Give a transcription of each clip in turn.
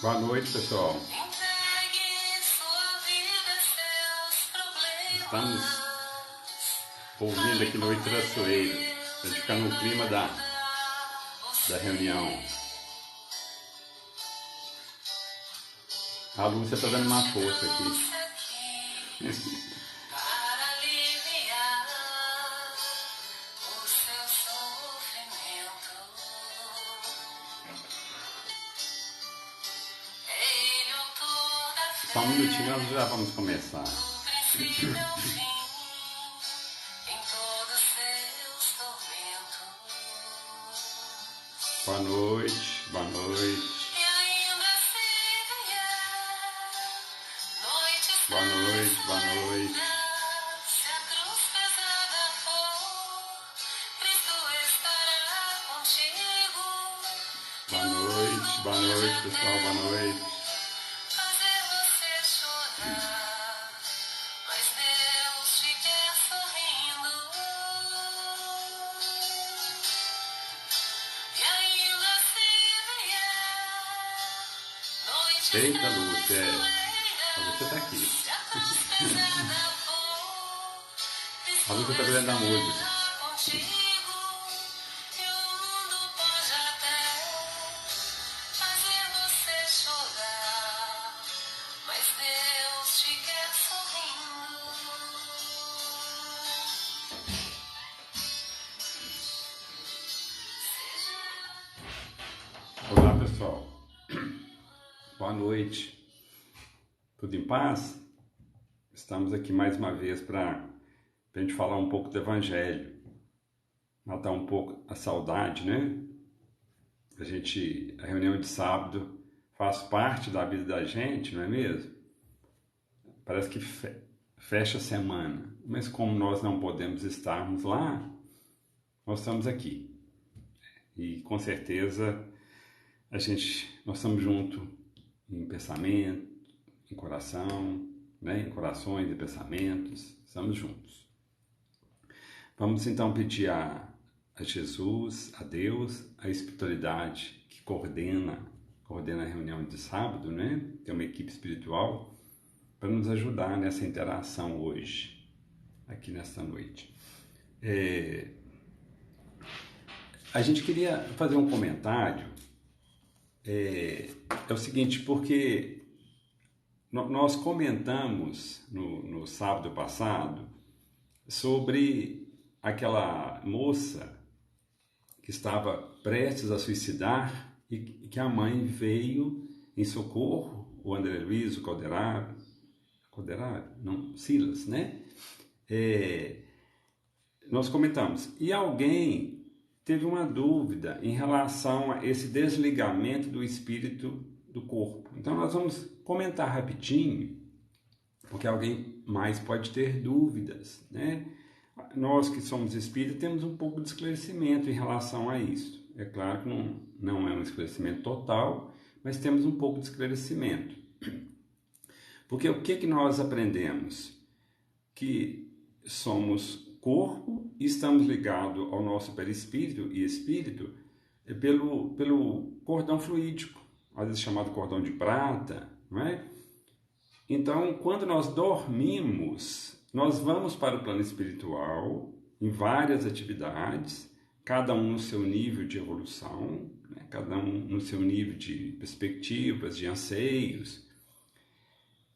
Boa noite, pessoal. Estamos ouvindo aqui no Itraçoeiro, a gente ficar no clima da reunião. A Lúcia está dando uma força aqui. Só um minutinho, nós já vamos começar. Boa noite, boa noite. Boa noite, boa noite. Boa noite, pessoal, boa noite. Eita, Lúcia, você tá aqui. A Lúcia tá vendo a música. Olá, pessoal. Boa noite. Tudo em paz? Estamos aqui mais uma vez para a gente falar um pouco do Evangelho, matar um pouco a saudade, né? A reunião de sábado faz parte da vida da gente, não é mesmo? Parece que fecha a semana, mas como nós não podemos estarmos lá, nós estamos aqui. E com certeza nós estamos juntos em pensamento, em coração, né? Em corações e pensamentos, estamos juntos. Vamos então pedir a Jesus, a Deus, a espiritualidade que coordena a reunião de sábado, né? Tem uma equipe espiritual para nos ajudar nessa interação hoje, aqui nesta noite. A gente queria fazer um comentário, é o seguinte, porque nós comentamos no sábado passado sobre aquela moça que estava prestes a suicidar e que a mãe veio em socorro, o André Luiz, o Silas, né? Nós comentamos, e alguém teve uma dúvida em relação a esse desligamento do espírito do corpo. Então nós vamos comentar rapidinho, porque alguém mais pode ter dúvidas, né? Nós que somos espíritas temos um pouco de esclarecimento em relação a isso. É claro que não é um esclarecimento total, mas temos um pouco de esclarecimento. Porque o que nós aprendemos? Que somos corpo e estamos ligados ao nosso perispírito e espírito pelo cordão fluídico, às vezes chamado cordão de prata, não é? Então, quando nós dormimos, nós vamos para o plano espiritual em várias atividades, cada um no seu nível de evolução, né? Cada um no seu nível de perspectivas, de anseios,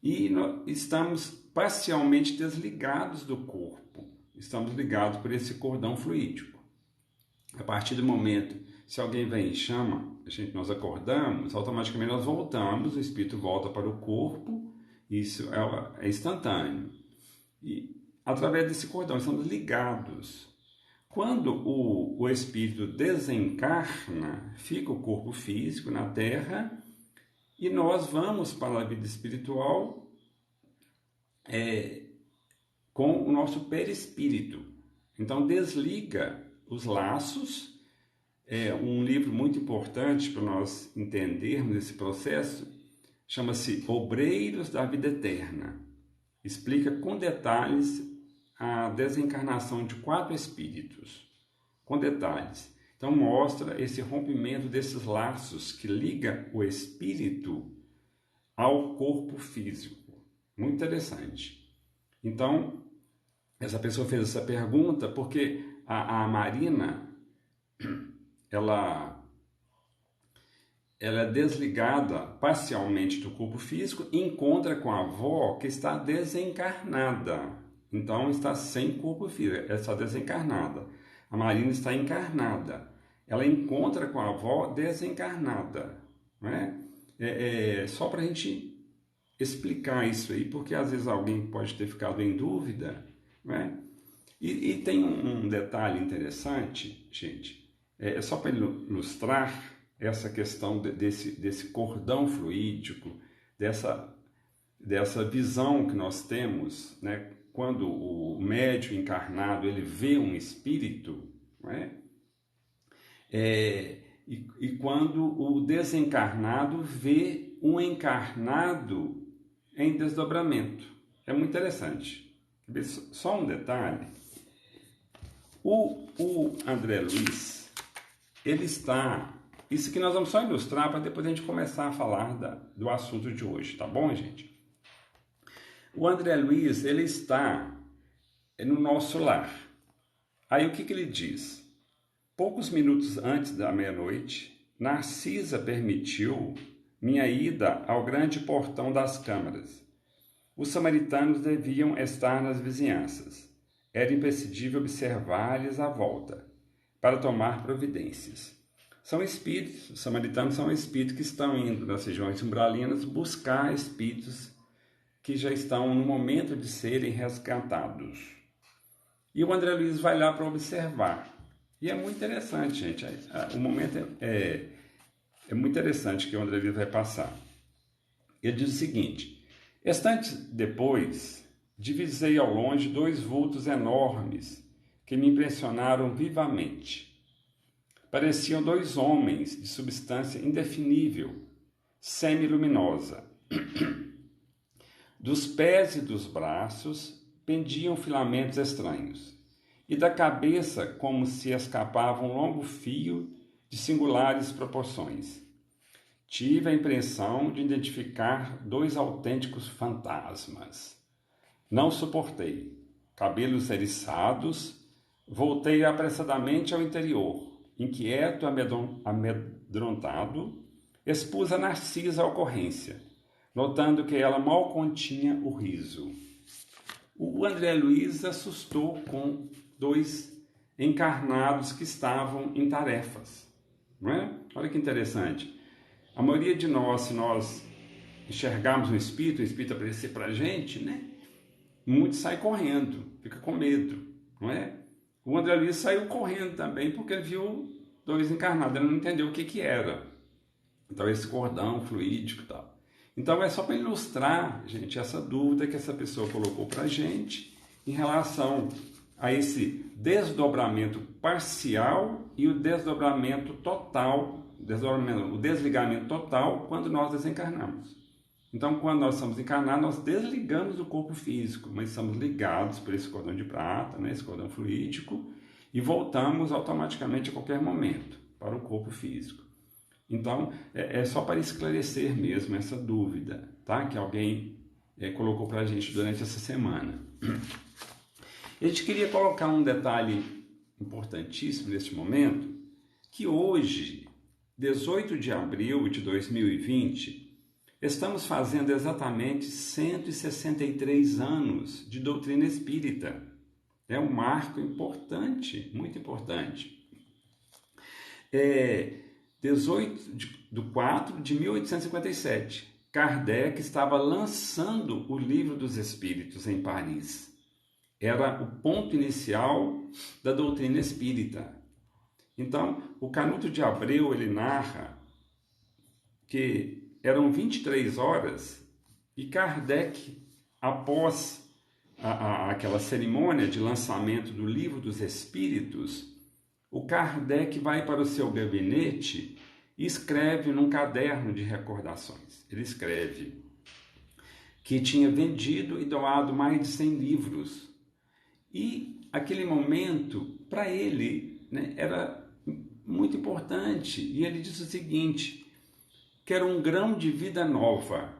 e nós estamos parcialmente desligados do corpo, estamos ligados por esse cordão fluídico. A partir do momento, se alguém vem e chama, nós acordamos, automaticamente nós voltamos, o espírito volta para o corpo, isso é instantâneo. E através desse cordão estamos ligados. Quando o espírito desencarna, fica o corpo físico na Terra e nós vamos para a vida espiritual com o nosso perispírito. Então desliga os laços. Um livro muito importante para nós entendermos esse processo chama-se Obreiros da Vida Eterna. Explica com detalhes a desencarnação de 4 espíritos, com detalhes. Então mostra esse rompimento desses laços que liga o espírito ao corpo físico. Muito interessante. Então, essa pessoa fez essa pergunta porque a Marina, ela é desligada parcialmente do corpo físico e encontra com a avó que está desencarnada. Então, está sem corpo físico, ela está desencarnada. A Marina está encarnada. Ela encontra com a avó desencarnada. Não é? Só para a gente explicar isso aí, porque às vezes alguém pode ter ficado em dúvida. Não é? E tem um detalhe interessante, gente, só para ilustrar essa questão desse cordão fluídico, dessa visão que nós temos, né? Quando o médium encarnado ele vê um espírito, não é? E quando o desencarnado vê um encarnado em desdobramento. É muito interessante. Só um detalhe. O André Luiz, ele está... Isso que nós vamos só ilustrar para depois a gente começar a falar do assunto de hoje, tá bom, gente? O André Luiz, ele está no nosso lar. Aí o que ele diz? Poucos minutos antes da meia-noite, Narcisa permitiu minha ida ao grande portão das câmaras. Os samaritanos deviam estar nas vizinhanças. Era imprescindível observar-lhes a volta, para tomar providências. São espíritos, os samaritanos são espíritos que estão indo nas regiões umbralinas buscar espíritos que já estão no momento de serem resgatados. E o André Luiz vai lá para observar. E é muito interessante, gente. O momento é muito interessante que o André Luiz vai passar. Ele diz o seguinte: instantes depois, divisei ao longe 2 vultos enormes que me impressionaram vivamente. Pareciam 2 homens de substância indefinível, semiluminosa. Dos pés e dos braços pendiam filamentos estranhos, e da cabeça como se escapava um longo fio de singulares proporções. Tive a impressão de identificar 2 autênticos fantasmas. Não suportei. Cabelos eriçados, voltei apressadamente ao interior. Inquieto, amedrontado, expus a Narcisa a ocorrência, notando que ela mal continha o riso. O André Luiz assustou com 2 encarnados que estavam em tarefas. Não é? Olha que interessante. A maioria de nós, se nós enxergarmos o espírito aparecer para a gente, né? Muitos saem correndo, fica com medo, não é? O André Luiz saiu correndo também porque ele viu 2 encarnados, ele não entendeu o que era. Então, esse cordão fluídico e tal. Então, é só para ilustrar, gente, essa dúvida que essa pessoa colocou para a gente em relação a esse desdobramento parcial e o desdobramento total, o desligamento total quando nós desencarnamos. Então, quando nós estamos encarnados, nós desligamos do corpo físico, mas estamos ligados por esse cordão de prata, né, esse cordão fluídico, e voltamos automaticamente a qualquer momento para o corpo físico. Então, é só para esclarecer mesmo essa dúvida, tá? Que alguém colocou para a gente durante essa semana. A gente queria colocar um detalhe importantíssimo neste momento, que hoje, 18 de abril de 2020, estamos fazendo exatamente 163 anos de doutrina espírita. É um marco importante, muito importante. 18 de 4 de 1857, Kardec estava lançando o Livro dos Espíritos em Paris. Era o ponto inicial da doutrina espírita. Então, o Canuto de Abreu, ele narra que eram 23 horas e Kardec, após aquela cerimônia de lançamento do Livro dos Espíritos, o Kardec vai para o seu gabinete e escreve num caderno de recordações. Ele escreve que tinha vendido e doado mais de 100 livros. E aquele momento, para ele, né, era muito importante. E ele diz o seguinte: quero um grão de vida nova.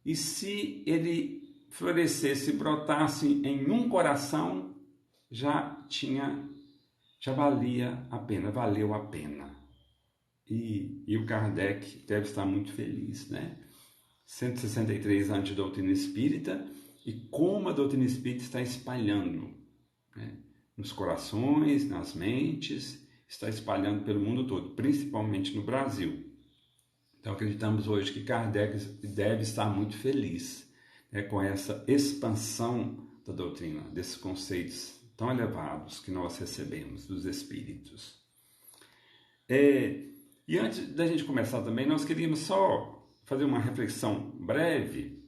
E se ele florescesse, brotasse em um coração, já valia a pena, valeu a pena. E o Kardec deve estar muito feliz, né? 163 anos de doutrina espírita, e como a doutrina espírita está espalhando, né? Nos corações, nas mentes, está espalhando pelo mundo todo, principalmente no Brasil. Então acreditamos hoje que Kardec deve estar muito feliz, né, com essa expansão da doutrina, desses conceitos tão elevados que nós recebemos dos espíritos. E antes da gente começar também, nós queríamos só fazer uma reflexão breve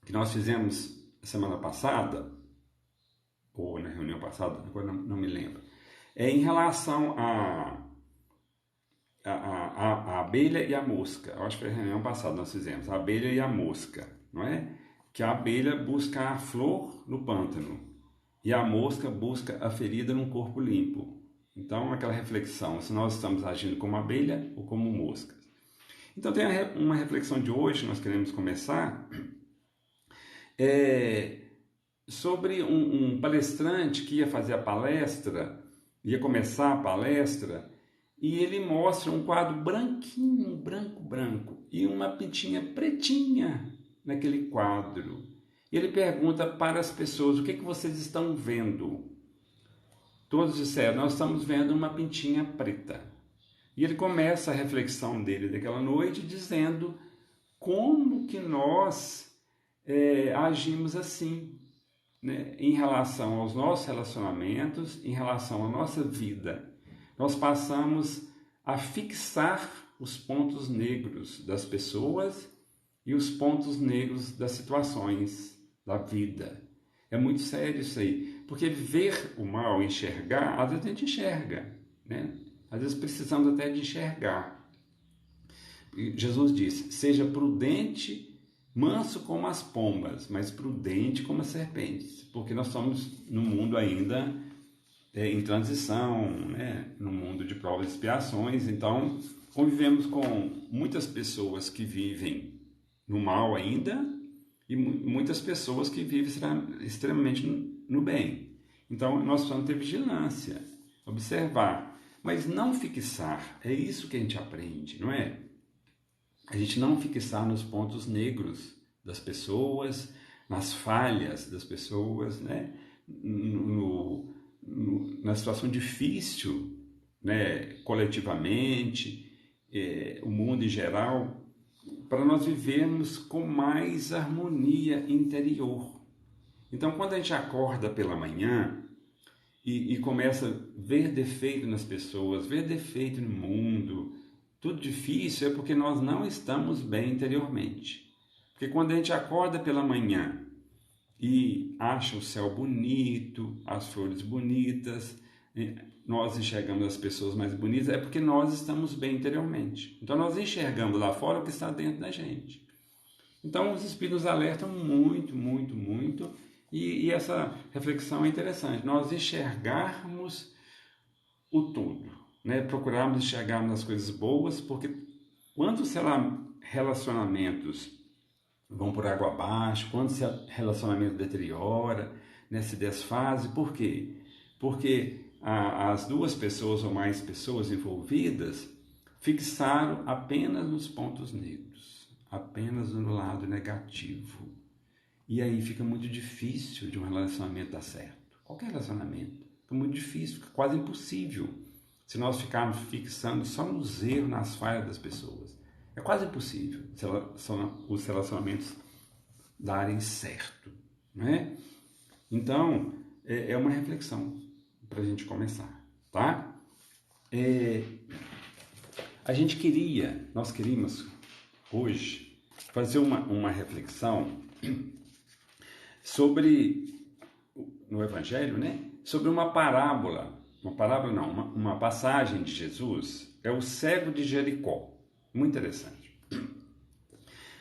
que nós fizemos semana passada, ou na reunião passada, agora não me lembro, em relação a abelha e a mosca. Eu acho que foi a reunião passada nós fizemos, a abelha e a mosca, não é? Que a abelha busca a flor no pântano e a mosca busca a ferida num corpo limpo. Então, aquela reflexão, se nós estamos agindo como abelha ou como mosca. Então, tem uma reflexão de hoje, nós queremos começar, sobre um palestrante que ia fazer a palestra, ia começar a palestra, e ele mostra um quadro branquinho, branco, e uma pintinha pretinha naquele quadro. E ele pergunta para as pessoas: o que vocês estão vendo? Todos disseram: nós estamos vendo uma pintinha preta. E ele começa a reflexão dele daquela noite dizendo como que nós agimos assim, né, em relação aos nossos relacionamentos, em relação à nossa vida. Nós passamos a fixar os pontos negros das pessoas e os pontos negros das situações da vida. É muito sério isso aí, porque ver o mal, enxergar, às vezes a gente enxerga, né? Às vezes precisamos até de enxergar. Jesus disse: seja prudente, manso como as pombas, mas prudente como as serpentes, porque nós estamos num mundo ainda em transição, né? Num mundo de provas e expiações. Então convivemos com muitas pessoas que vivem no mal ainda e muitas pessoas que vivem extremamente no bem. Então nós precisamos ter vigilância, observar, mas não fixar. É isso que a gente aprende, não é? A gente não fixar nos pontos negros das pessoas, nas falhas das pessoas, né? Na situação difícil, né? Coletivamente, o mundo em geral, para nós vivermos com mais harmonia interior. Então, quando a gente acorda pela manhã e começa a ver defeito nas pessoas, ver defeito no mundo, tudo difícil, é porque nós não estamos bem interiormente. Porque quando a gente acorda pela manhã e acha o céu bonito, as flores bonitas, nós enxergamos as pessoas mais bonitas, é porque nós estamos bem interiormente. Então nós enxergamos lá fora o que está dentro da gente. Então os espíritos alertam muito, muito, muito, e essa reflexão é interessante. Nós enxergarmos o todo, né? Procurarmos enxergarmos as coisas boas, porque quantos relacionamentos vão por água abaixo, quando esse relacionamento deteriora, né, se desfaz. Por quê? Porque as duas pessoas ou mais pessoas envolvidas fixaram apenas nos pontos negros, apenas no lado negativo. E aí fica muito difícil de um relacionamento dar certo. Qualquer relacionamento fica muito difícil, fica quase impossível se nós ficarmos fixando só nos erros, nas falhas das pessoas. É quase impossível os relacionamentos darem certo, não é? Então, é uma reflexão para a gente começar, tá? Nós queríamos hoje fazer uma reflexão sobre, no Evangelho, né? Sobre uma passagem de Jesus, é o cego de Jericó. Muito interessante.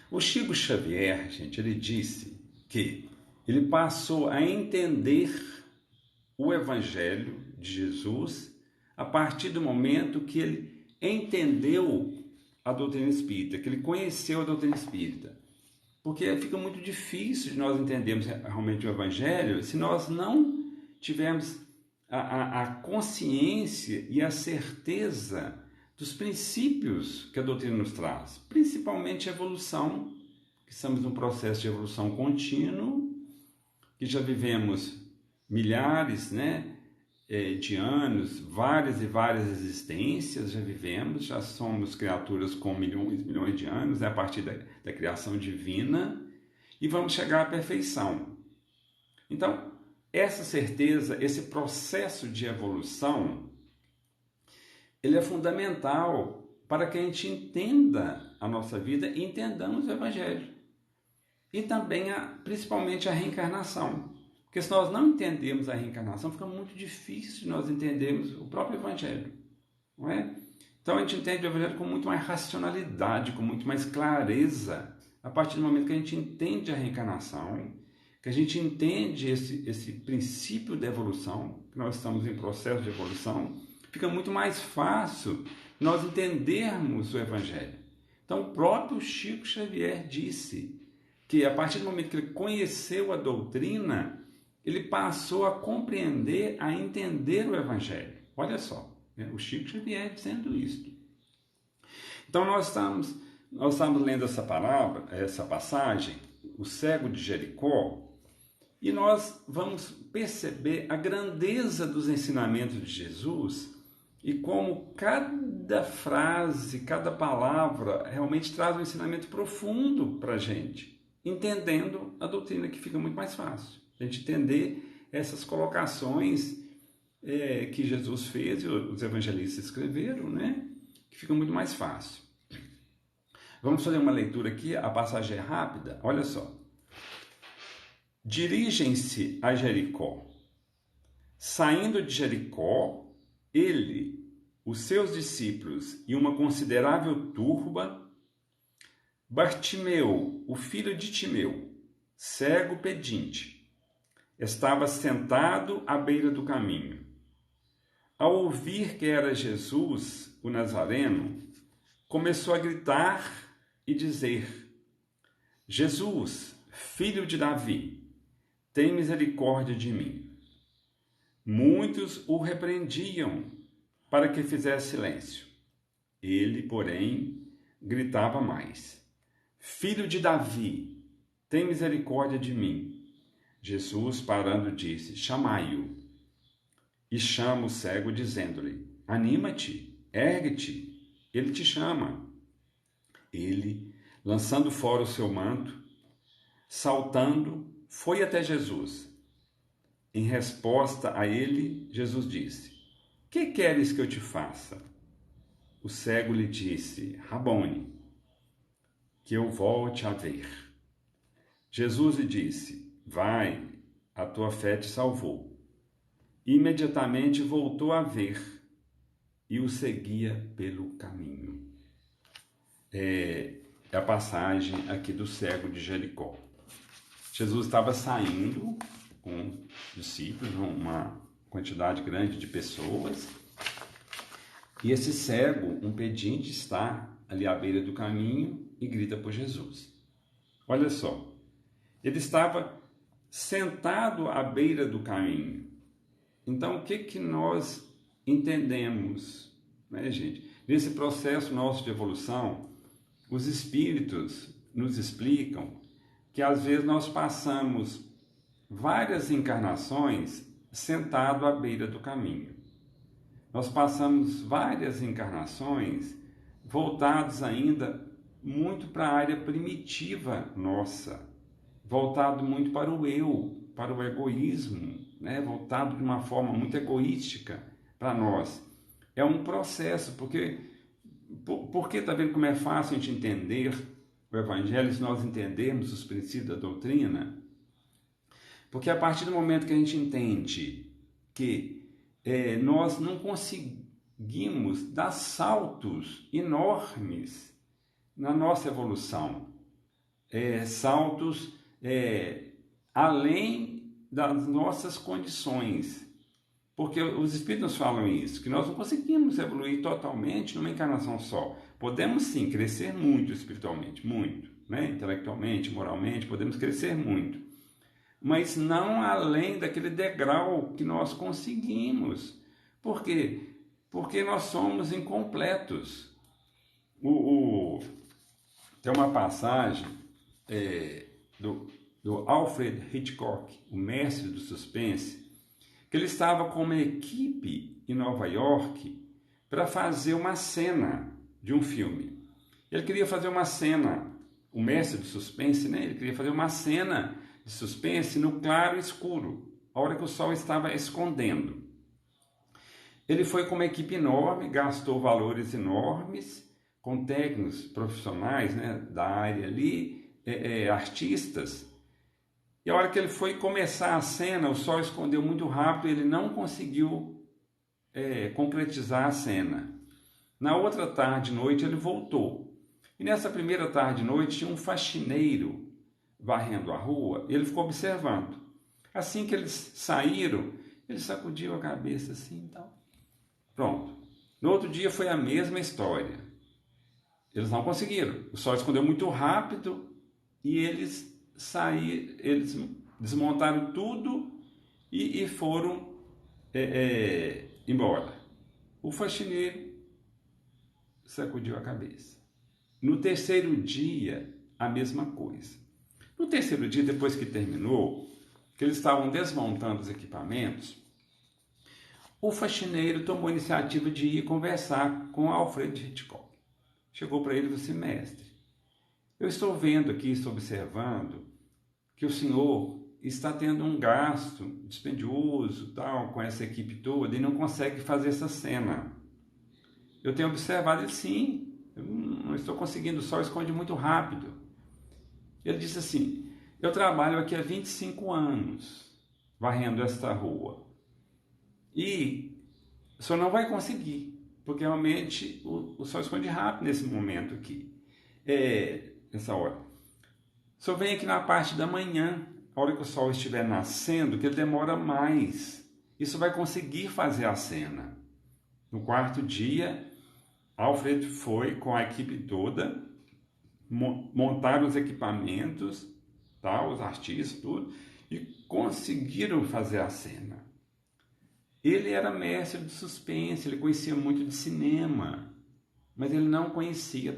O Chico Xavier, gente, ele disse que ele passou a entender o Evangelho de Jesus a partir do momento que ele entendeu a doutrina espírita, que ele conheceu a doutrina espírita. Porque fica muito difícil de nós entendermos realmente o Evangelho se nós não tivermos a consciência e a certeza dos princípios que a doutrina nos traz, principalmente a evolução, que estamos num processo de evolução contínuo, que já vivemos milhares, de anos, várias e várias existências já vivemos, já somos criaturas com milhões e milhões de anos, a partir da criação divina, e vamos chegar à perfeição. Então, essa certeza, esse processo de evolução, ele é fundamental para que a gente entenda a nossa vida e entendamos o Evangelho. E também, principalmente, a reencarnação. Porque se nós não entendemos a reencarnação, fica muito difícil de nós entendermos o próprio Evangelho, não é? Então a gente entende o Evangelho com muito mais racionalidade, com muito mais clareza, a partir do momento que a gente entende a reencarnação, que a gente entende esse princípio da evolução, que nós estamos em processo de evolução, fica muito mais fácil nós entendermos o Evangelho. Então o próprio Chico Xavier disse que a partir do momento que ele conheceu a doutrina, ele passou a compreender, a entender o Evangelho. Olha só, o Chico Xavier dizendo isso. Então nós estamos lendo essa passagem, o cego de Jericó, e nós vamos perceber a grandeza dos ensinamentos de Jesus e como cada frase, cada palavra realmente traz um ensinamento profundo para a gente, entendendo a doutrina, que fica muito mais fácil. A gente entender essas colocações que Jesus fez e os evangelistas escreveram, que fica muito mais fácil. Vamos fazer uma leitura aqui, a passagem é rápida, olha só. Dirigem-se a Jericó. Saindo de Jericó, ele, os seus discípulos e uma considerável turba, Bartimeu, o filho de Timeu, cego pedinte, estava sentado à beira do caminho. Ao ouvir que era Jesus, o Nazareno, começou a gritar e dizer: Jesus, filho de Davi, tem misericórdia de mim. Muitos o repreendiam para que fizesse silêncio. Ele, porém, gritava mais: Filho de Davi, tem misericórdia de mim. Jesus, parando, disse: Chamai-o. E chama o cego, dizendo-lhe: Anima-te, ergue-te, ele te chama. Ele, lançando fora o seu manto, saltando, foi até Jesus. Em resposta a ele, Jesus disse: Que queres que eu te faça? O cego lhe disse: Rabone, que eu volte a ver. Jesus lhe disse: Vai, a tua fé te salvou. Imediatamente voltou a ver e o seguia pelo caminho. É a passagem aqui do cego de Jericó. Jesus estava saindo com discípulos, uma quantidade grande de pessoas, e esse cego, um pedinte, está ali à beira do caminho e grita por Jesus. Olha só, ele estava sentado à beira do caminho. Então, o que nós entendemos, gente? Nesse processo nosso de evolução, os espíritos nos explicam que às vezes nós passamos várias encarnações sentado à beira do caminho. Nós passamos várias encarnações voltados ainda muito para a área primitiva nossa, voltado muito para o eu, para o egoísmo, voltado de uma forma muito egoística para nós. É um processo, porque está vendo como é fácil a gente entender o Evangelho se nós entendermos os princípios da doutrina? Porque a partir do momento que a gente entende que nós não conseguimos dar saltos enormes na nossa evolução, saltos além das nossas condições. Porque os espíritos nos falam isso, que nós não conseguimos evoluir totalmente numa encarnação só. Podemos sim crescer muito espiritualmente, muito, né? Intelectualmente, moralmente, podemos crescer muito. Mas não além daquele degrau que nós conseguimos. Por quê? Porque nós somos incompletos. Tem uma passagem do Alfred Hitchcock, o mestre do suspense, que ele estava com uma equipe em Nova York para fazer uma cena de um filme. Ele queria fazer uma cena, o mestre do suspense, né? Ele queria fazer uma cena de suspense no claro e escuro, a hora que o sol estava escondendo. Ele foi com uma equipe enorme, gastou valores enormes, com técnicos profissionais, né, da área ali, artistas. E a hora que ele foi começar a cena, o sol escondeu muito rápido e ele não conseguiu concretizar a cena. Na outra tarde e noite ele voltou. E nessa primeira tarde e noite tinha um faxineiro varrendo a rua, ele ficou observando. Assim que eles saíram, ele sacudiu a cabeça assim e tal. Pronto. No outro dia foi a mesma história. Eles não conseguiram. O sol escondeu muito rápido e eles desmontaram tudo e foram embora. O faxineiro sacudiu a cabeça. No terceiro dia, a mesma coisa. No terceiro dia, depois que terminou, que eles estavam desmontando os equipamentos, o faxineiro tomou a iniciativa de ir conversar com Alfred Hitchcock. Chegou para ele e disse: mestre, eu estou vendo aqui, estou observando que o senhor está tendo um gasto dispendioso tal, com essa equipe toda e não consegue fazer essa cena. Eu tenho observado ele, sim, eu não estou conseguindo, o sol esconde muito rápido. Ele disse assim: eu trabalho aqui há 25 anos varrendo esta rua e o senhor não vai conseguir, porque realmente o sol esconde rápido nesse momento aqui, nessa hora. O senhor vem aqui na parte da manhã, a hora que o sol estiver nascendo, que ele demora mais. Isso vai conseguir fazer a cena. No quarto dia, Alfred foi com a equipe toda, montaram os equipamentos, tá, os artistas, tudo, e conseguiram fazer a cena. Ele era mestre de suspense, ele conhecia muito de cinema, mas ele não conhecia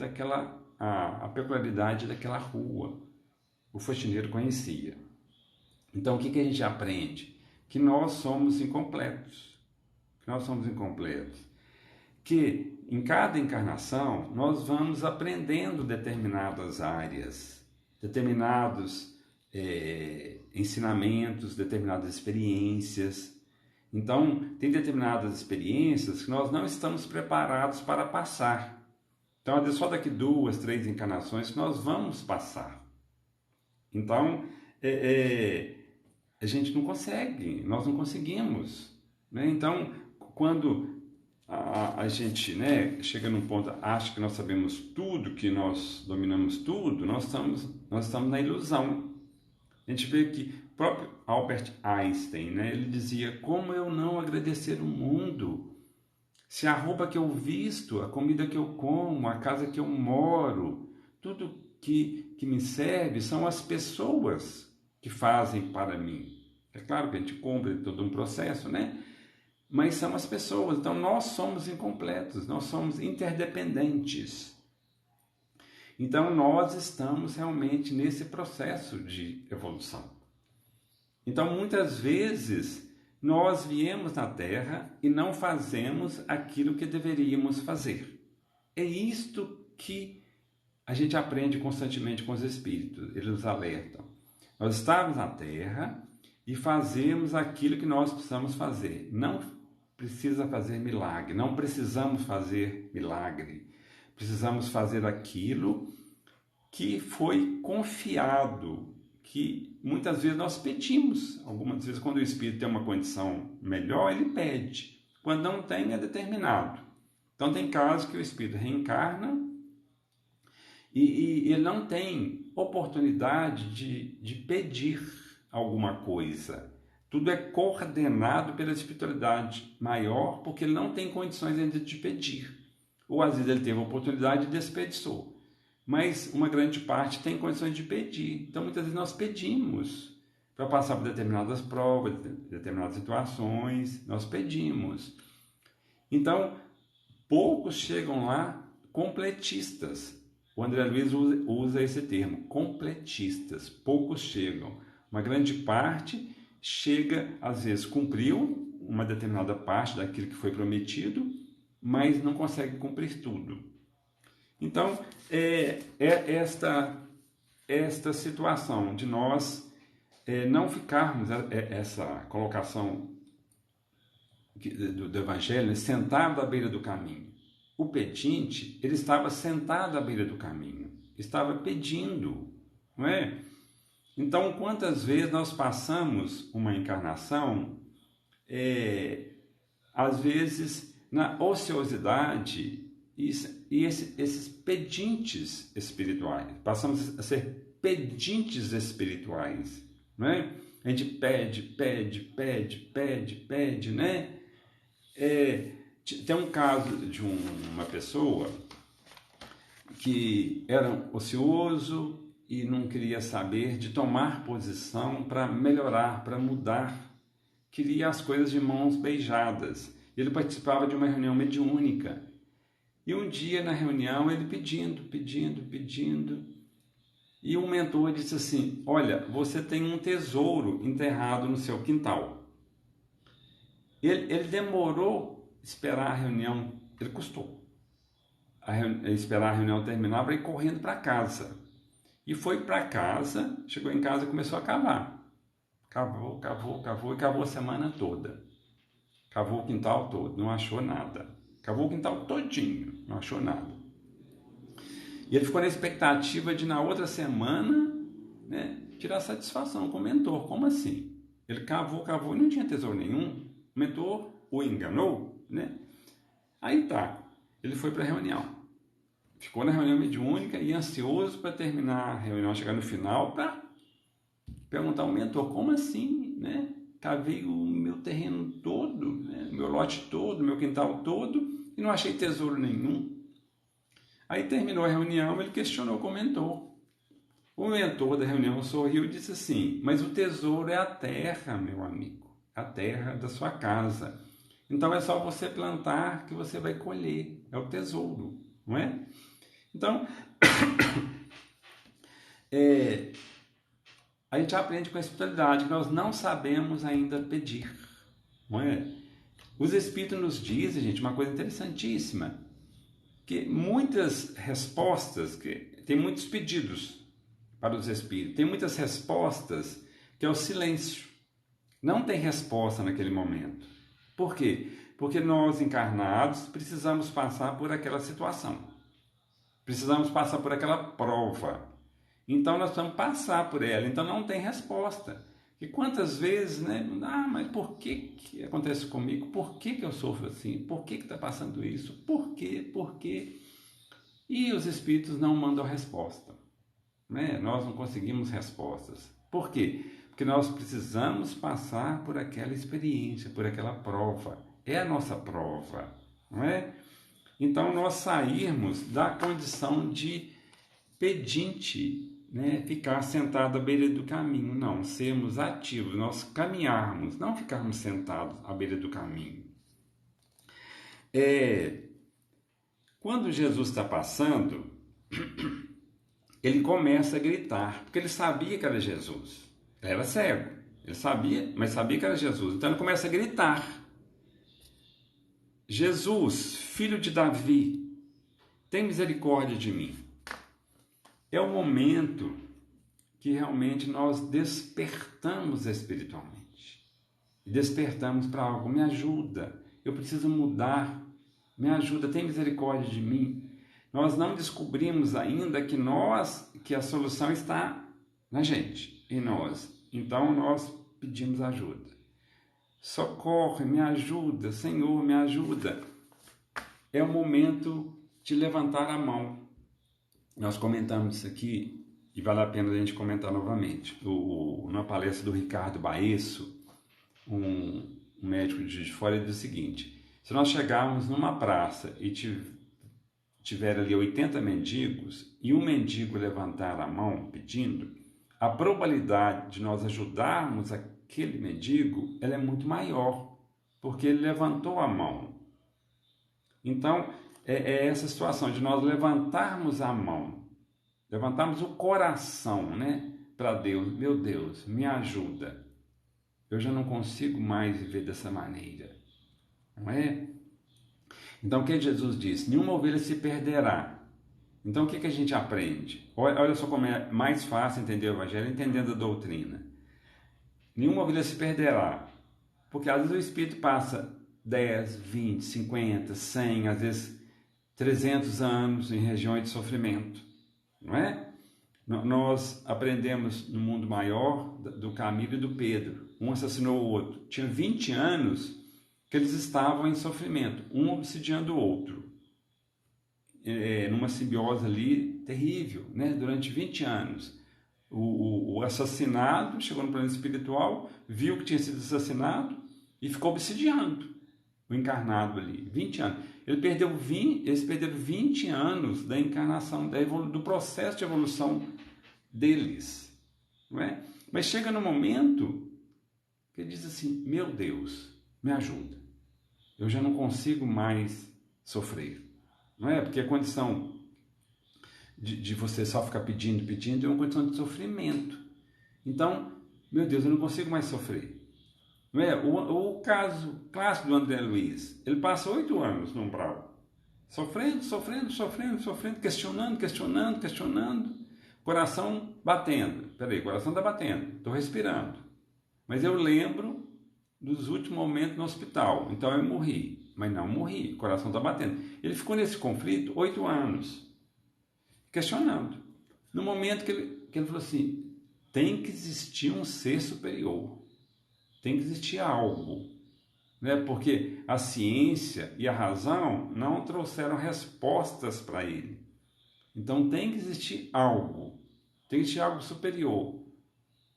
a peculiaridade daquela rua. O faxineiro conhecia. Então, o que a gente aprende? Que nós somos incompletos. Que em cada encarnação nós vamos aprendendo determinadas áreas, determinados ensinamentos, determinadas experiências. Então, tem determinadas experiências que nós não estamos preparados para passar. Então, é só daqui 2, 3 encarnações que nós vamos passar. Então, a gente não consegue, nós não conseguimos, né? Então, quando a gente, né, chega num ponto, acha que nós sabemos tudo, que nós dominamos tudo, nós estamos na ilusão. A gente vê que o próprio Albert Einstein, né, ele dizia: como eu não agradecer o mundo, se a roupa que eu visto, a comida que eu como, a casa que eu moro, tudo que me serve são as pessoas que fazem para mim. É claro que a gente compra todo um processo, né? Mas são as pessoas. Então, nós somos incompletos, nós somos interdependentes. Então, nós estamos realmente nesse processo de evolução. Então, muitas vezes, nós viemos na Terra e não fazemos aquilo que deveríamos fazer. É isto que a gente aprende constantemente com os Espíritos. Eles nos alertam. Nós estamos na Terra e fazemos aquilo que nós precisamos fazer. Não precisa fazer milagre, não precisamos fazer milagre. Precisamos fazer aquilo que foi confiado, que muitas vezes nós pedimos. Algumas vezes, quando o Espírito tem uma condição melhor, ele pede. Quando não tem, é determinado. Então, tem casos que o Espírito reencarna e ele não tem oportunidade de pedir alguma coisa. Tudo é coordenado pela espiritualidade maior, porque ele não tem condições ainda de pedir. Ou às vezes ele teve a oportunidade e desperdiçou. Mas uma grande parte tem condições de pedir. Então muitas vezes nós pedimos para passar por determinadas provas, determinadas situações, nós pedimos. Então, poucos chegam lá completistas. O André Luiz usa esse termo, completistas. Poucos chegam. Uma grande parte chega, às vezes, cumpriu uma determinada parte daquilo que foi prometido, mas não consegue cumprir tudo. Então, é esta situação de nós não ficarmos, essa colocação do Evangelho, sentado à beira do caminho. O pedinte, ele estava sentado à beira do caminho, estava pedindo, não é? Então, quantas vezes nós passamos uma encarnação, às vezes, na ociosidade e esses pedintes espirituais. Passamos a ser pedintes espirituais, não é? A gente pede, né? Tem um caso de uma pessoa que era ocioso e não queria saber de tomar posição para melhorar, para mudar. Queria as coisas de mãos beijadas. Ele participava de uma reunião mediúnica. E um dia na reunião ele pedindo. E o mentor disse assim: olha, você tem um tesouro enterrado no seu quintal. Ele demorou esperar a reunião, ele custou esperar a reunião terminar para ir correndo para casa. E foi para casa, chegou em casa e começou a cavar. Cavou e cavou a semana toda. Cavou o quintal todo, não achou nada. Cavou o quintal todinho, não achou nada. E ele ficou na expectativa de, na outra semana, né, tirar satisfação com o mentor. Como assim? Ele cavou e não tinha tesouro nenhum. O mentor o enganou, né? Aí tá, ele foi para a reunião. Ficou na reunião mediúnica e ansioso para terminar a reunião, chegar no final, para perguntar ao mentor: como assim, né? Cavei o meu terreno todo, né? Meu lote todo, meu quintal todo, e não achei tesouro nenhum. Aí terminou a reunião, ele questionou com o mentor. O mentor da reunião sorriu e disse assim: mas o tesouro é a terra, meu amigo, a terra da sua casa. Então é só você plantar que você vai colher, é o tesouro, não é? Então, a gente aprende com a espiritualidade que nós não sabemos ainda pedir, não é? Os Espíritos nos dizem, gente, uma coisa interessantíssima, que muitas respostas, que tem muitos pedidos para os Espíritos, tem muitas respostas que é o silêncio. Não tem resposta naquele momento. Por quê? Porque nós, encarnados, precisamos passar por aquela situação. Precisamos passar por aquela prova. Então, nós vamos passar por ela. Então, não tem resposta. E quantas vezes, né? Mas por que acontece comigo? Por que eu sofro assim? Por que está passando isso? Por quê? E os Espíritos não mandam resposta. Né? Nós não conseguimos respostas. Por quê? Porque nós precisamos passar por aquela experiência, por aquela prova. É a nossa prova, não é? Então, nós sairmos da condição de pedinte, né? Ficar sentado à beira do caminho. Não, sermos ativos, nós caminharmos, não ficarmos sentados à beira do caminho. Quando Jesus está passando, ele começa a gritar, porque ele sabia que era Jesus. Ele era cego, ele sabia, mas sabia que era Jesus. Então ele começa a gritar: Jesus, filho de Davi, tem misericórdia de mim. É o momento que realmente nós despertamos espiritualmente. Despertamos para algo. Me ajuda, eu preciso mudar. Me ajuda, tem misericórdia de mim. Nós não descobrimos ainda que a solução está na gente, em nós. Então nós pedimos ajuda. Socorre, me ajuda, Senhor, me ajuda. É o momento de levantar a mão. Nós comentamos isso aqui e vale a pena a gente comentar novamente. Na palestra do Ricardo Baesso, um médico de Juiz de Fora, ele diz o seguinte: se nós chegarmos numa praça e tiver ali 80 mendigos e um mendigo levantar a mão pedindo, a probabilidade de nós ajudarmos aquele mendigo, ela é muito maior, porque ele levantou a mão. Então, é essa situação de nós levantarmos a mão, levantarmos o coração, né, para Deus. Meu Deus, me ajuda. Eu já não consigo mais viver dessa maneira, não é? Então, o que Jesus disse? Nenhuma ovelha se perderá. Então, o que a gente aprende? Olha só como é mais fácil entender o Evangelho, entendendo a doutrina. Nenhuma ovelha se perderá, porque às vezes o Espírito passa 10, 20, 50, 100, às vezes 300 anos em regiões de sofrimento, não é? Nós aprendemos no mundo maior do Camilo e do Pedro. Um assassinou o outro. Tinha 20 anos que eles estavam em sofrimento, um obsidiando o outro, numa simbiose ali terrível, né? Durante 20 anos. O assassinado chegou no plano espiritual, viu que tinha sido assassinado e ficou obsidiando o encarnado ali, 20 anos. Eles perderam 20 anos da encarnação, do processo de evolução deles, não é? Mas chega no momento que ele diz assim: meu Deus, me ajuda, eu já não consigo mais sofrer, não é? Porque a condição de você só ficar pedindo é uma condição de sofrimento. Então, meu Deus, eu não consigo mais sofrer. Não é? O caso clássico do André Luiz, ele passa 8 anos no umbral, sofrendo, questionando, coração batendo. Peraí, coração está batendo, estou respirando. Mas eu lembro dos últimos momentos no hospital, então eu morri. Mas não morri, o coração está batendo. Ele ficou nesse conflito 8 anos, questionando. No momento que ele falou assim: tem que existir um ser superior, tem que existir algo, né? Porque a ciência e a razão não trouxeram respostas para ele. Então tem que existir algo, tem que existir algo superior.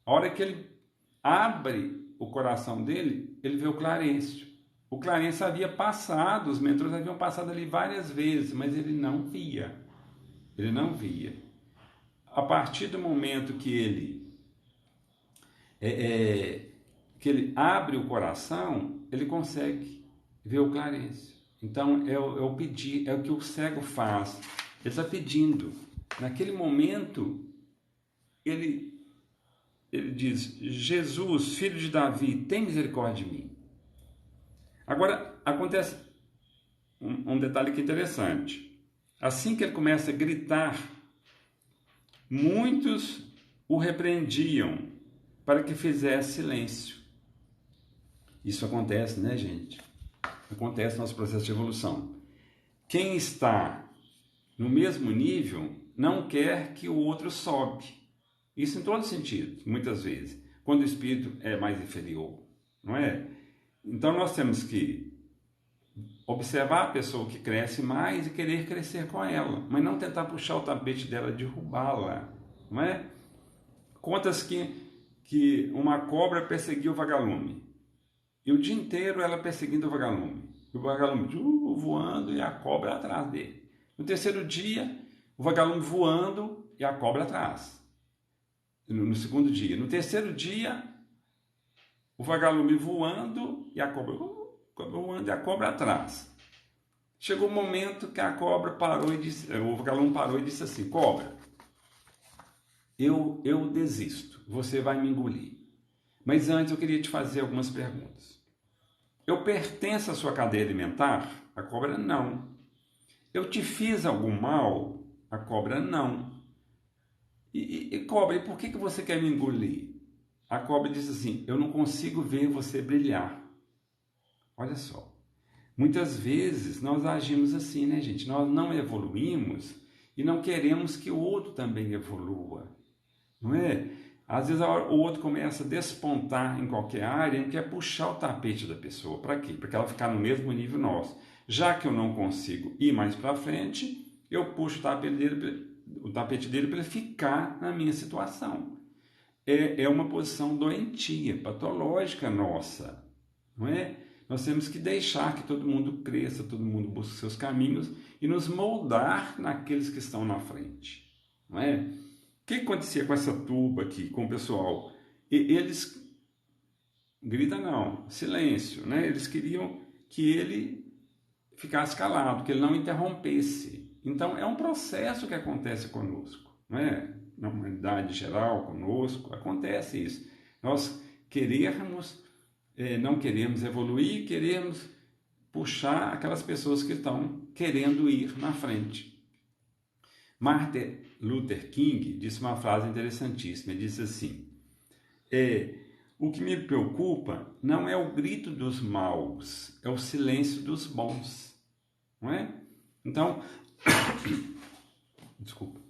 A hora que ele abre o coração dele, ele vê o Clarencio. O Clarencio havia passado, os mentores haviam passado ali várias vezes, mas ele não via. Ele não via. A partir do momento que ele abre o coração, ele consegue ver o Clarencio. Então é o pedir, é o que o cego faz. Ele está pedindo. Naquele momento, ele diz: Jesus, filho de Davi, tem misericórdia de mim. Agora, acontece um detalhe que é interessante. Assim que ele começa a gritar, muitos o repreendiam para que fizesse silêncio. Isso acontece, né, gente? Acontece no nosso processo de evolução. Quem está no mesmo nível não quer que o outro sobe. Isso em todos os sentidos, muitas vezes, quando o espírito é mais inferior, não é? Então nós temos que observar a pessoa que cresce mais e querer crescer com ela, mas não tentar puxar o tapete dela, derrubá-la, não é? Conta-se que uma cobra perseguiu o vagalume, e o dia inteiro ela perseguindo o vagalume voando e a cobra atrás dele. No terceiro dia, o vagalume voando e a cobra atrás. No segundo dia. No terceiro dia, o vagalume voando e a cobra voando e a cobra atrás. Chegou o um momento que a cobra parou e disse, o vagalume parou e disse assim: cobra, eu desisto, você vai me engolir. Mas antes eu queria te fazer algumas perguntas. Eu pertenço à sua cadeia alimentar? A cobra: não. Eu te fiz algum mal? A cobra: não. Cobra, e por que você quer me engolir? A cobra disse assim: eu não consigo ver você brilhar. Olha só. Muitas vezes nós agimos assim, né, gente? Nós não evoluímos e não queremos que o outro também evolua, não é? Às vezes o outro começa a despontar em qualquer área e quer puxar o tapete da pessoa. Para quê? Para que ela ficar no mesmo nível nosso. Já que eu não consigo ir mais para frente, eu puxo o tapete dele para ele ficar na minha situação. É uma posição doentia, patológica nossa. não é? Nós temos que deixar que todo mundo cresça, todo mundo busque seus caminhos e nos moldar naqueles que estão na frente, não é? O que acontecia com essa turba aqui, com o pessoal? Eles, grita não, silêncio, né? Eles queriam que ele ficasse calado, que ele não interrompesse. Então, é um processo que acontece conosco, não é? Na humanidade geral, conosco, acontece isso. Nós não queremos evoluir, queremos puxar aquelas pessoas que estão querendo ir na frente. Martin Luther King disse uma frase interessantíssima, ele disse assim, o que me preocupa não é o grito dos maus, é o silêncio dos bons, não é? Então, desculpa,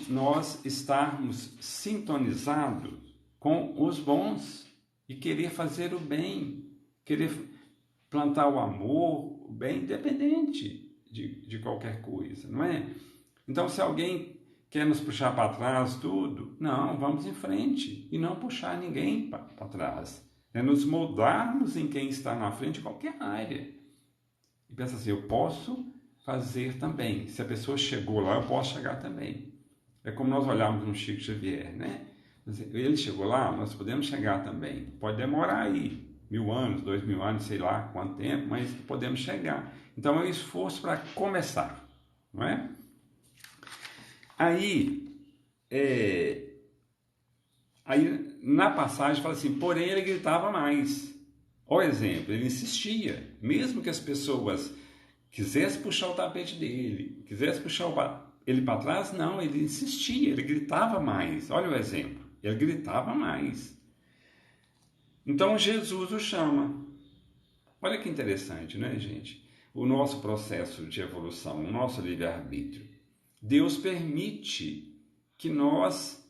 nós estarmos sintonizados com os bons e querer fazer o bem, querer plantar o amor, o bem, independente de qualquer coisa, não é? Então, se alguém quer nos puxar para trás tudo, não, vamos em frente e não puxar ninguém para trás. É nos moldarmos em quem está na frente em qualquer área. E pensa assim, eu posso fazer também. Se a pessoa chegou lá, eu posso chegar também. É como nós olharmos no Chico Xavier, né? Ele chegou lá, nós podemos chegar também. Pode demorar aí 1000 anos, 2000 anos, sei lá quanto tempo, mas podemos chegar. Então é um esforço para começar, não é? Aí na passagem fala assim, porém ele gritava mais. Por exemplo, ele insistia, mesmo que as pessoas quisessem puxar o tapete dele, quisessem puxar ele para trás, não, ele insistia, ele gritava mais. Olha o exemplo, ele gritava mais. Então Jesus o chama. Olha que interessante, né, gente? O nosso processo de evolução, o nosso livre-arbítrio. Deus permite que nós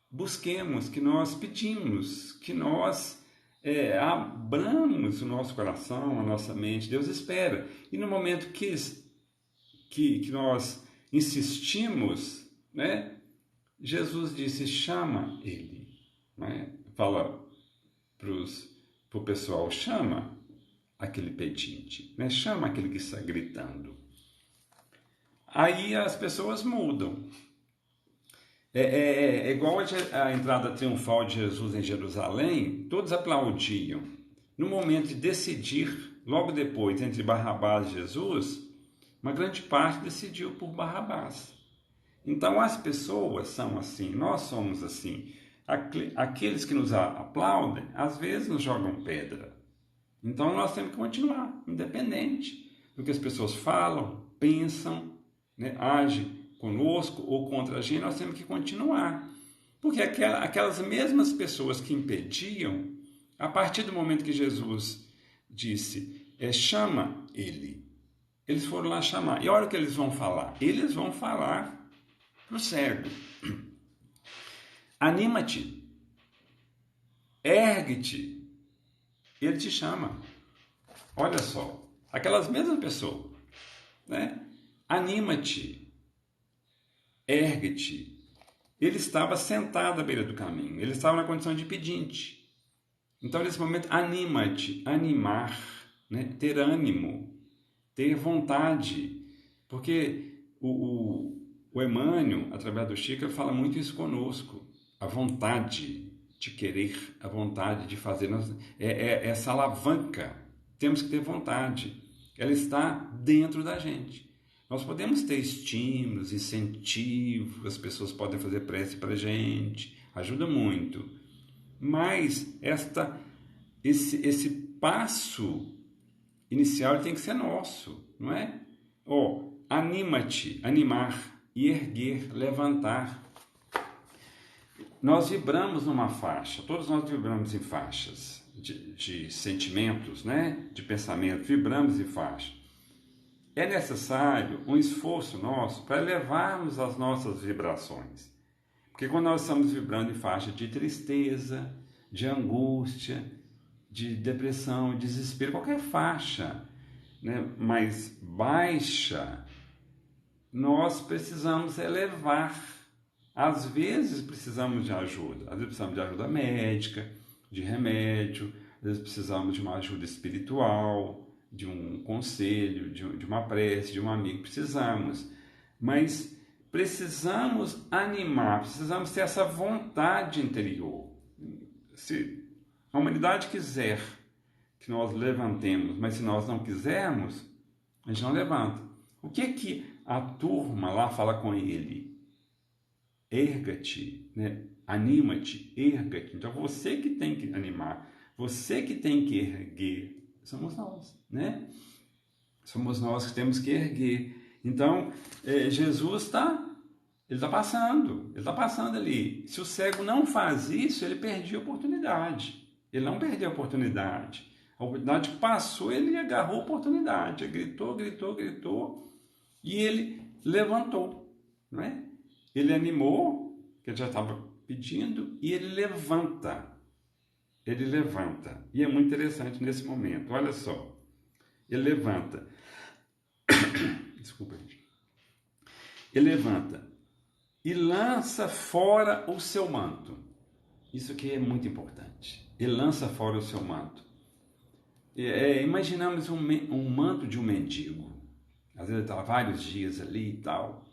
busquemos, que nós pedimos, que nós abramos o nosso coração, a nossa mente. Deus espera. E no momento que nós insistimos, né, Jesus disse, chama ele. Né? Fala para o pessoal, chama aquele pedinte, né? Chama aquele que está gritando. Aí as pessoas mudam. É igual a entrada triunfal de Jesus em Jerusalém, todos aplaudiam. No momento de decidir, logo depois, entre Barrabás e Jesus, uma grande parte decidiu por Barrabás. Então as pessoas são assim, nós somos assim. Aqueles que nos aplaudem, às vezes nos jogam pedra. Então nós temos que continuar, independente do que as pessoas falam, pensam, né, agem conosco ou contra a gente, nós temos que continuar. Porque aquelas mesmas pessoas que impediam, a partir do momento que Jesus disse, chama ele, eles foram lá chamar. E olha o que eles vão falar. Eles vão falar para o cego. Anima-te, ergue-te, ele te chama. Olha só, aquelas mesmas pessoas, né? Anima-te, ergue-te. Ele estava sentado à beira do caminho, ele estava na condição de pedinte. Então, nesse momento, anima-te, animar, né? Ter ânimo, ter vontade, porque o Emmanuel, através do Chico, ele fala muito isso conosco, a vontade de querer, a vontade de fazer, essa alavanca, temos que ter vontade, ela está dentro da gente. Nós podemos ter estímulos, incentivos, as pessoas podem fazer prece para a gente, ajuda muito. Mas esse passo inicial tem que ser nosso, não é? Anima-te, animar, erguer, levantar. Nós vibramos numa faixa, todos nós vibramos em faixas de sentimentos, né? De pensamento, vibramos em faixa. É necessário um esforço nosso para elevarmos as nossas vibrações. Porque quando nós estamos vibrando em faixa de tristeza, de angústia, de depressão, desespero, qualquer faixa, né, mais baixa, nós precisamos elevar. Às vezes precisamos de ajuda. Às vezes precisamos de ajuda médica, de remédio. às vezes precisamos de uma ajuda espiritual, de um conselho, de uma prece, de um amigo, precisamos. Mas precisamos animar, precisamos ter essa vontade interior. Se a humanidade quiser que nós levantemos, mas se nós não quisermos, a gente não levanta. O que a turma lá fala com ele? Erga-te, né? Anima-te, erga-te. Então você que tem que animar, você que tem que erguer, somos nós, né? Somos nós que temos que erguer. Então, Jesus ele está passando ali. Se o cego não faz isso, ele perdeu a oportunidade. Ele não perdeu a oportunidade. A oportunidade passou, ele agarrou a oportunidade. Ele gritou, e ele levantou, não é? Ele animou, que ele já estava pedindo, e ele levanta. Ele levanta. E é muito interessante nesse momento. Olha só. Ele levanta. Desculpa, gente. Ele levanta e lança fora o seu manto. Isso aqui é muito importante. Ele lança fora o seu manto. Imaginamos um manto de um mendigo. Às vezes ele estava vários dias ali e tal.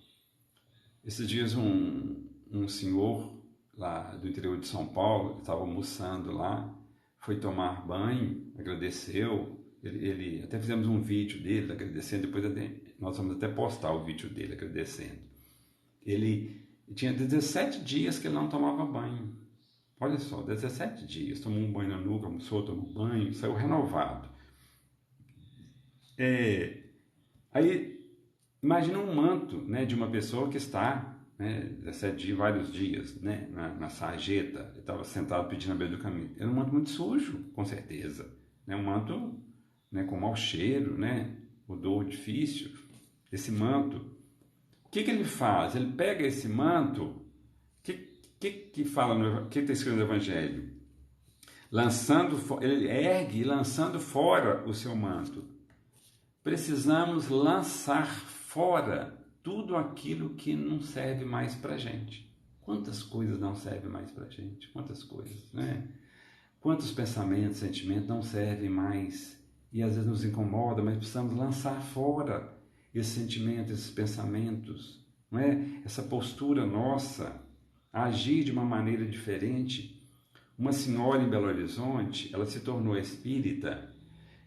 Esses dias um senhor lá do interior de São Paulo, estava almoçando lá, foi tomar banho, agradeceu. Ele até fizemos um vídeo dele agradecendo, depois nós vamos até postar o vídeo dele agradecendo. Ele tinha 17 dias que ele não tomava banho. Olha só, 17 dias, tomou um banho na nuca, almoçou, tomou banho, saiu renovado. Aí, imagina um manto, né, de uma pessoa que está, né, 17 dias, vários dias, né, na sarjeta, ele estava sentado pedindo a beira do caminho. Era um manto muito sujo, com certeza. Né, um manto, né, com mau cheiro, né, odor difícil. Esse manto, o que ele faz? Ele pega esse manto, que fala, o que está escrito no Evangelho? Ele ergue lançando fora o seu manto. Precisamos lançar fora tudo aquilo que não serve mais para a gente. Quantas coisas não servem mais para a gente? Quantas coisas, né? Quantos pensamentos, sentimentos não servem mais e às vezes nos incomoda, mas precisamos lançar fora esses sentimentos, esses pensamentos, não é? Essa postura nossa, agir de uma maneira diferente. Uma senhora em Belo Horizonte, ela se tornou espírita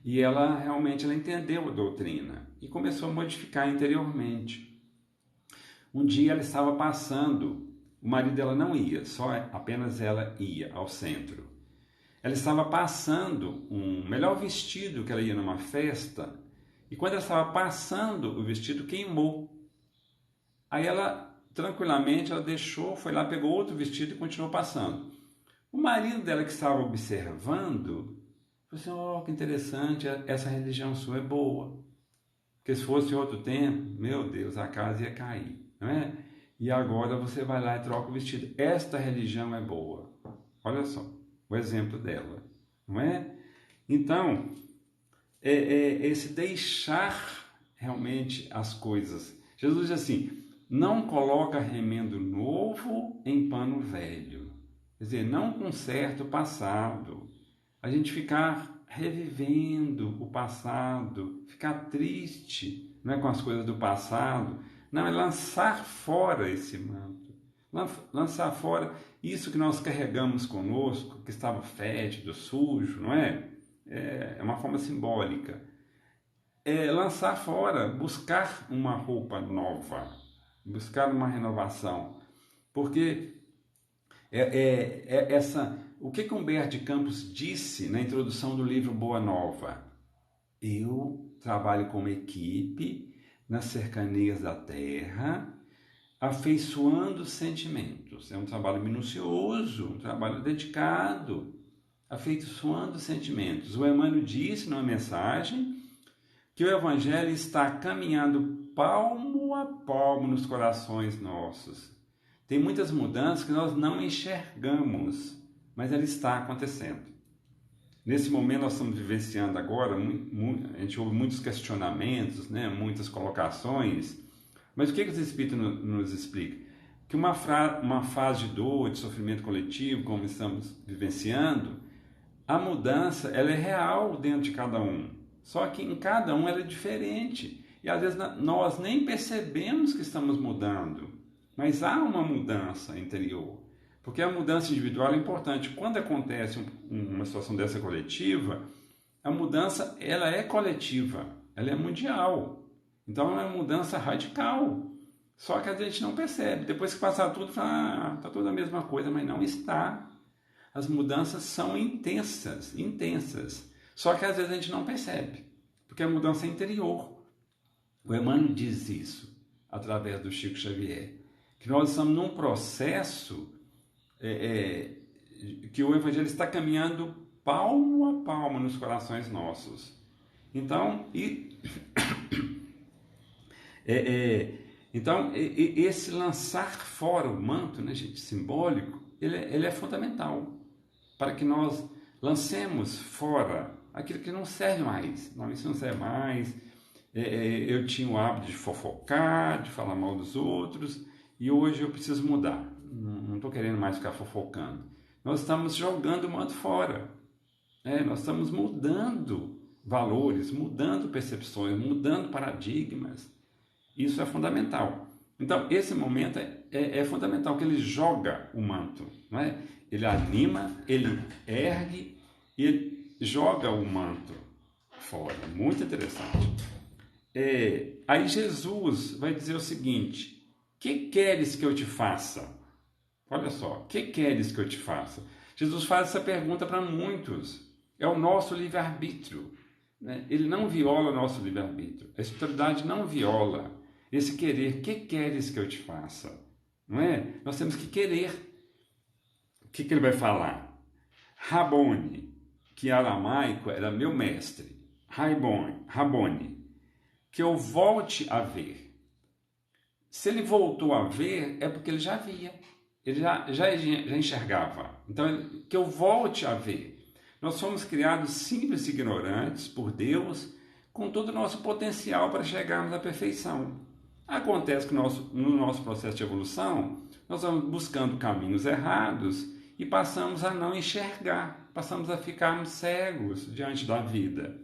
e ela realmente entendeu a doutrina e começou a modificar interiormente. Um dia ela estava passando, o marido dela não ia, apenas ela ia ao centro. Ela estava passando um melhor vestido que ela ia numa festa e quando ela estava passando, o vestido queimou. Aí ela, tranquilamente, ela deixou, foi lá, pegou outro vestido e continuou passando. O marido dela que estava observando, falou assim, que interessante, essa religião sua é boa. Porque se fosse outro tempo, meu Deus, a casa ia cair, não é? E agora você vai lá e troca o vestido. Esta religião é boa. Olha só, o exemplo dela, não é? Então, esse deixar realmente as coisas. Jesus diz assim, não coloca remendo novo em pano velho. Quer dizer, não conserta o passado. A gente ficar revivendo o passado, ficar triste, não é, com as coisas do passado. Não, é lançar fora esse manto. Lançar fora isso que nós carregamos conosco, que estava fétido, sujo, não é? É uma forma simbólica. Lançar fora, buscar uma roupa nova, buscar uma renovação. Porque o que Humberto de Campos disse na introdução do livro Boa Nova? Eu trabalho como equipe nas cercanias da terra, afeiçoando sentimentos. É um trabalho minucioso, um trabalho dedicado, afeiçoando sentimentos. O Emmanuel disse numa mensagem que o Evangelho está caminhando palmo a palmo nos corações nossos. Tem muitas mudanças que nós não enxergamos, mas ela está acontecendo. Nesse momento nós estamos vivenciando agora, a gente ouve muitos questionamentos, né, muitas colocações, mas o que os Espíritos nos explicam? Que uma fase de dor, de sofrimento coletivo, como estamos vivenciando, a mudança ela é real dentro de cada um. Só que em cada um ela é diferente. E às vezes nós nem percebemos que estamos mudando. Mas há uma mudança interior. Porque a mudança individual é importante. Quando acontece uma situação dessa coletiva, a mudança ela é coletiva, ela é mundial. Então é uma mudança radical. Só que a gente não percebe. Depois que passar tudo, fala, está tudo a mesma coisa, mas não está. As mudanças são intensas, intensas. Só que às vezes a gente não percebe, porque a mudança é interior. O Emmanuel diz isso através do Chico Xavier, que nós estamos num processo que o Evangelho está caminhando palmo a palmo nos corações nossos. Então, esse lançar fora o manto, né, gente, simbólico, ele é fundamental para que nós lancemos fora aquilo que não serve mais. Não, isso não serve mais. Eu tinha o hábito de fofocar, de falar mal dos outros, e hoje eu preciso mudar. Não estou querendo mais ficar fofocando. Nós estamos jogando o manto fora. Nós estamos mudando valores, mudando percepções, mudando paradigmas. Isso é fundamental. Então, esse momento é fundamental, que ele joga o manto. Não é? Ele anima, ele ergue e ele joga o manto fora. Muito interessante. Aí Jesus vai dizer o seguinte: que queres que eu te faça? Olha só, que queres que eu te faça? Jesus faz essa pergunta para muitos. É o nosso livre-arbítrio. Né? Ele não viola o nosso livre-arbítrio. A espiritualidade não viola esse querer. Que queres que eu te faça? Não é? Nós temos que querer. O que ele vai falar? Rabone, que em aramaico era meu mestre. Rabone, que eu volte a ver. Se ele voltou a ver, é porque ele já via. Ele já enxergava. Então, que eu volte a ver. Nós somos criados simples e ignorantes por Deus, com todo o nosso potencial para chegarmos à perfeição. Acontece que no nosso processo de evolução, nós vamos buscando caminhos errados e passamos a não enxergar, passamos a ficarmos cegos diante da vida.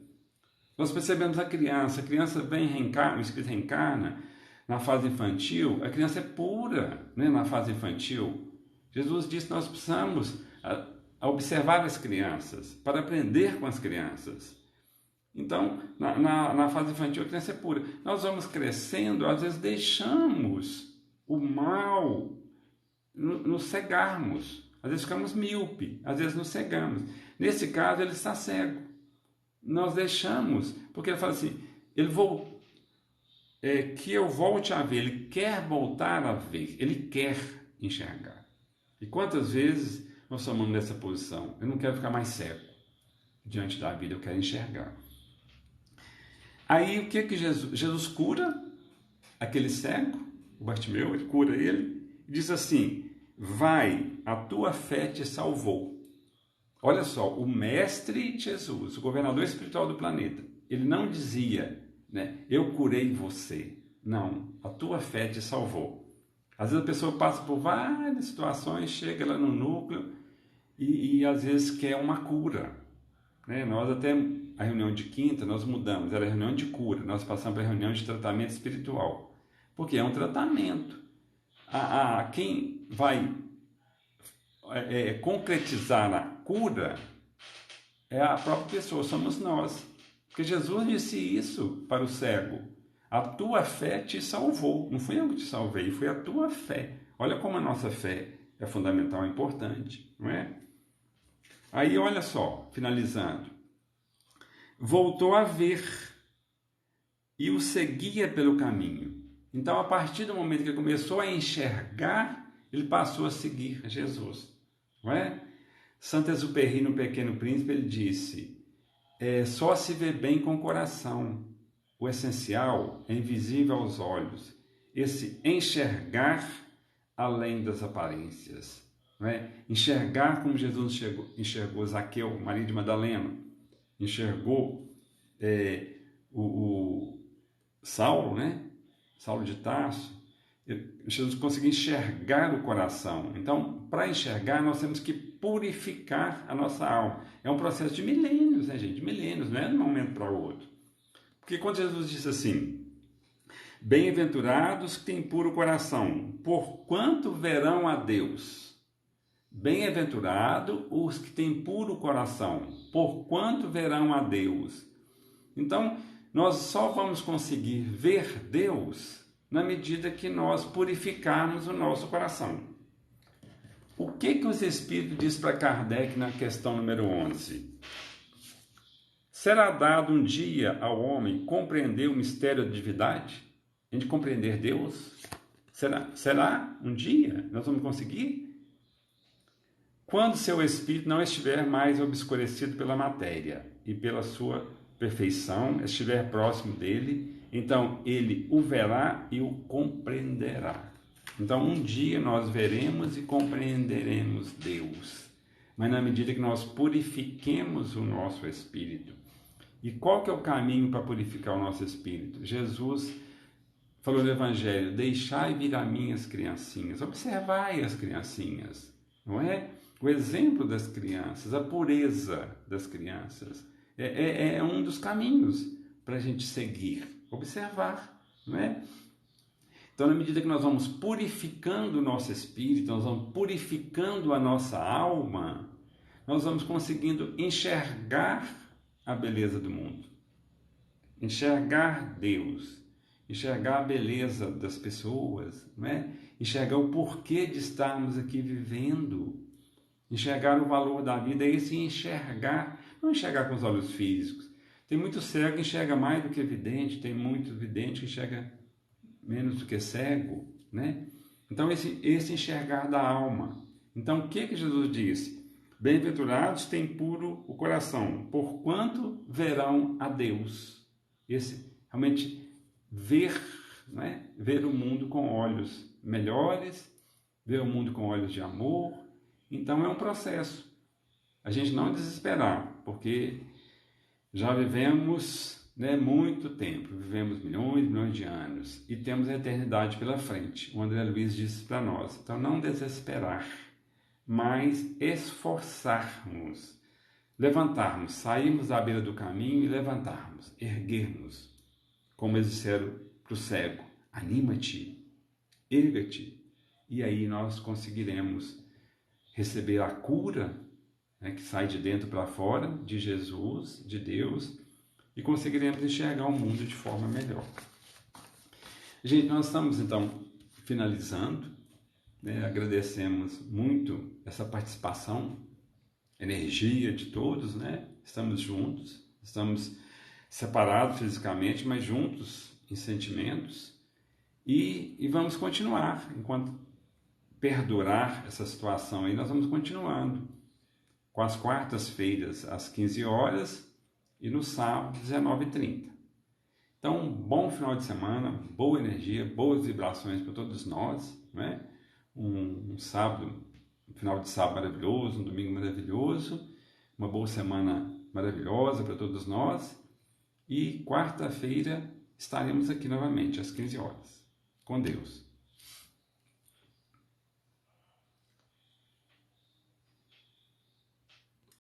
Nós percebemos a criança vem reencarna, o espírito reencarna na fase infantil, a criança é pura, né, na fase infantil. Jesus disse que nós precisamos observar as crianças, para aprender com as crianças. Então, na fase infantil, a criança é pura. Nós vamos crescendo, às vezes deixamos o mal nos cegarmos. Às vezes ficamos míope, às vezes nos cegamos. Nesse caso, ele está cego. Nós deixamos, porque ele fala assim, que eu volte a ver, ele quer voltar a ver, ele quer enxergar. E quantas vezes nós estamos nessa posição? Eu não quero ficar mais cego diante da vida, eu quero enxergar. Aí o que Jesus? Jesus cura aquele cego, o Bartimeu, ele cura ele, e diz assim: vai, a tua fé te salvou. Olha só, o mestre Jesus, o governador espiritual do planeta, ele não dizia, né, eu curei você. Não, a tua fé te salvou. Às vezes a pessoa passa por várias situações, chega lá no núcleo e às vezes quer uma cura. Né? Nós até, a reunião de quinta, nós mudamos, era a reunião de cura, nós passamos para a reunião de tratamento espiritual. Porque é um tratamento. Quem vai concretizar a cura é a própria pessoa, somos nós. Porque Jesus disse isso para o cego. A tua fé te salvou. Não fui eu que te salvei, foi a tua fé. Olha como a nossa fé é fundamental, é importante, não é? Aí, olha só, finalizando. Voltou a ver e o seguia pelo caminho. Então, a partir do momento que ele começou a enxergar, ele passou a seguir Jesus, não é? Saint-Exupéry, no Pequeno Príncipe, ele disse, só se vê bem com o coração. O essencial é invisível aos olhos. Esse enxergar além das aparências. Não é? Enxergar como Jesus enxergou Zaqueu, Maria de Madalena. Enxergou o Saulo, né? Saulo de Tarso. Jesus conseguir enxergar o coração. Então, para enxergar, nós temos que purificar a nossa alma. É um processo de milênios, né, gente? Milênios, não é de um momento para o outro. Porque quando Jesus disse assim, bem-aventurados que têm puro coração, porquanto verão a Deus. Bem-aventurado os que têm puro coração, porquanto verão a Deus. Então, nós só vamos conseguir ver Deus na medida que nós purificarmos o nosso coração. O que os Espíritos diz para Kardec na questão número 11? Será dado um dia ao homem compreender o mistério da divindade? A gente compreender Deus? Será um dia? Nós vamos conseguir? Quando seu espírito não estiver mais obscurecido pela matéria e pela sua perfeição, estiver próximo dele, então ele o verá e o compreenderá. Então um dia nós veremos e compreenderemos Deus, mas na medida que nós purifiquemos o nosso espírito. E qual que é o caminho para purificar o nosso espírito? Jesus falou no Evangelho, deixai vir a mim as criancinhas, observai as criancinhas, não é? O exemplo das crianças, a pureza das crianças, é um dos caminhos para a gente seguir, observar, não é? Então, na medida que nós vamos purificando o nosso espírito, nós vamos purificando a nossa alma, nós vamos conseguindo enxergar a beleza do mundo, enxergar Deus, enxergar a beleza das pessoas, não é? Enxergar o porquê de estarmos aqui vivendo, enxergar o valor da vida, é esse enxergar, não enxergar com os olhos físicos. Tem muito cego que enxerga mais do que vidente, tem muito vidente que enxerga menos do que cego, né? Então esse enxergar da alma. Então o que Jesus disse? Bem-aventurados têm puro o coração, porquanto verão a Deus. Esse realmente ver, né? Ver o mundo com olhos melhores, ver o mundo com olhos de amor. Então é um processo. A gente não desesperar, porque já vivemos, né, muito tempo, vivemos milhões e milhões de anos e temos a eternidade pela frente. O André Luiz disse para nós. Então não desesperar, mas esforçarmos, levantarmos, sairmos da beira do caminho e levantarmos, erguermos. Como eles disseram para o cego, anima-te, erga-te, e aí nós conseguiremos receber a cura, né, que sai de dentro para fora, de Jesus, de Deus, e conseguiremos enxergar o mundo de forma melhor. Gente, nós estamos então finalizando, né? Agradecemos muito essa participação, energia de todos, né? Estamos juntos, estamos separados fisicamente, mas juntos em sentimentos, e vamos continuar enquanto perdurar essa situação aí, nós vamos continuando com as quartas-feiras às 15 horas e no sábado às 19h30. Então, um bom final de semana, boa energia, boas vibrações para todos nós, né? Um sábado, um final de sábado maravilhoso, um domingo maravilhoso, uma boa semana maravilhosa para todos nós, e quarta-feira estaremos aqui novamente às 15 horas. Com Deus.